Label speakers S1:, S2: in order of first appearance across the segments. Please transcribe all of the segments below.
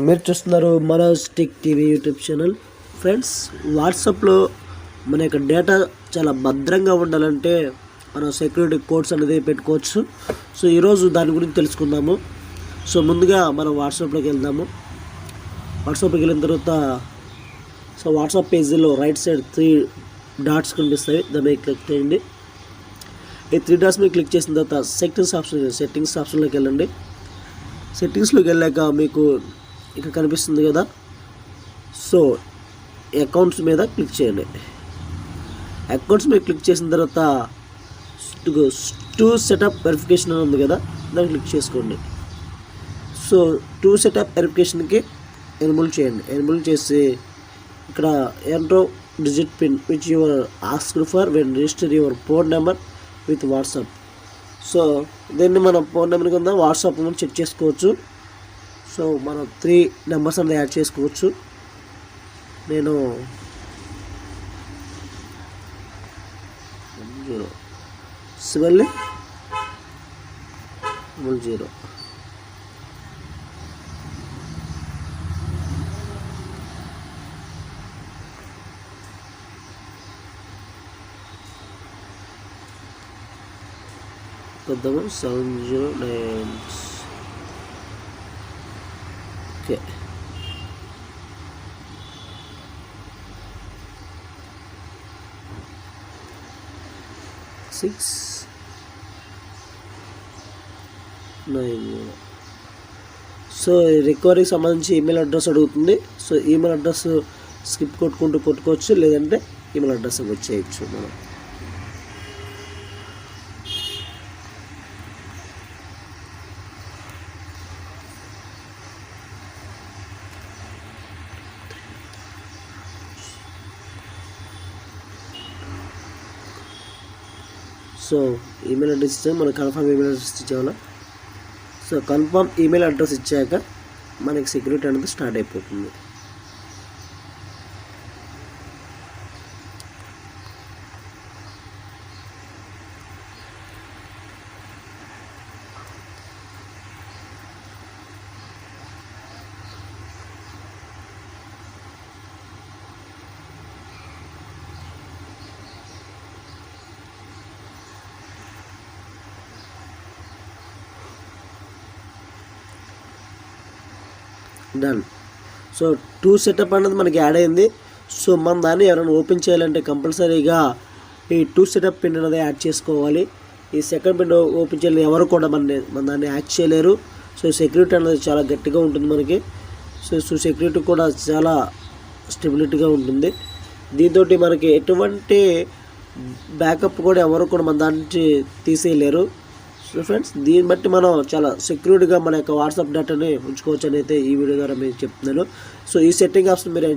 S1: మీరు చూస్తున్నారు Manoj tech TV YouTube channel. Friends, వాట్సాప్లో మన యొక్క డేటా చాలా భద్రంగా ఉండాలంటే మనం సెక్యూరిటీ కోడ్స్ అనేది పెట్టుకోవచ్చు. సో ఈరోజు దాని గురించి తెలుసుకుందాము. సో ముందుగా మనం వాట్సాప్లోకి వెళ్దాము. వాట్సాప్కి వెళ్ళిన తర్వాత సో వాట్సాప్ పేజీలో రైట్ సైడ్ 3 డాట్స్ కనిపిస్తాయి. దాని మీద క్లిక్ చేయండి. ఈ 3 డాట్స్ మీద క్లిక్ చేసిన తర్వాత సెట్టింగ్స్ ఆప్షన్లోకి వెళ్ళండి. సెట్టింగ్స్లోకి వెళ్ళాక మీకు ఇక్కడ కనిపిస్తుంది కదా, సో అకౌంట్స్ మీద క్లిక్ చేయండి. అకౌంట్స్ మీద క్లిక్ చేసిన తర్వాత టూ సెటప్ వెరిఫికేషన్ ఉంది కదా, దాన్ని క్లిక్ చేసుకోండి. సో 2 సెటప్ వెరిఫికేషన్కి ఎనేబుల్ చేయండి. ఎనేబుల్ చేసి ఇక్కడ enter digit pin which your asked for when register your phone number with WhatsApp. So దీన్ని మనం ఫోన్ నెంబర్ కింద వాట్సాప్ నెంబర్ చెక్ చేసుకోవచ్చు. సో మనం 3 నెంబర్స్ అనేది యాడ్ చేసుకోవచ్చు. నేను 700 కొద్దాము 709. Okay, six 9. సో రికవరీకి సంబంధించి ఈమెయిల్ అడ్రస్ అడుగుతుంది. సో ఈమెయిల్ అడ్రస్ స్కిప్ కొట్టుకోవచ్చు, లేదంటే ఈమెయిల్ అడ్రస్ వచ్చేయచ్చు మనం. సో ఈమెయిల్ అడ్రస్ ఇచ్చాక మనకు కన్ఫర్మ్ ఈమెయిల్ అడ్రస్ ఇచ్చేవాళ్ళం. సో కన్ఫర్మ్ ఈమెయిల్ అడ్రస్ ఇచ్చాక మనకి సెక్యూరిటీ అనేది స్టార్ట్ అయిపోతుంది. డన్. సో 2 సెటప్ అనేది మనకి యాడ్ అయింది. సో మనం దాన్ని ఎవరైనా ఓపెన్ చేయాలంటే కంపల్సరీగా ఈ 2 సెటప్ పిన్ అనేది యాడ్ చేసుకోవాలి. ఈ సెకండ్ పిన్ ఓపెన్ చేయాలి ఎవరు కూడా మన దాన్ని యాడ్ చేయలేరు. సో సెక్యూరిటీ అనేది చాలా గట్టిగా ఉంటుంది మనకి. సో సెక్యూరిటీ కూడా చాలా స్టెబిలిటీగా ఉంటుంది. దీంతో మనకి ఎటువంటి బ్యాకప్ కూడా ఎవరు కూడా మన దాన్ని తీసేయలేరు. సో ఫ్రెండ్స్, దీన్ని బట్టి మనం చాలా సెక్యూర్డ్గా మన యొక్క వాట్సాప్ డేటాని ఉంచుకోవచ్చు అని అయితే ఈ వీడియో ద్వారా మీకు చెప్తున్నాను. సో ఈ సెట్టింగ్ ఆప్షన్ మీరు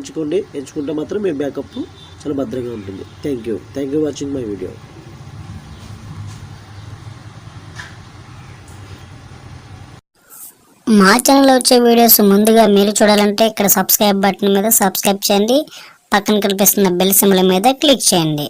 S1: ఎంచుకుంటే మాత్రం మీ బ్యాకప్ చాలా భద్రంగా ఉంటుంది. Thank you watching my video.
S2: మా ఛానల్లో వచ్చే వీడియోస్ ముందుగా మీరు చూడాలంటే ఇక్కడ సబ్స్క్రైబ్ బటన్ మీద సబ్స్క్రైబ్ చేయండి. పక్కన కనిపిస్తున్న బెల్ సింబల్ మీద క్లిక్ చేయండి.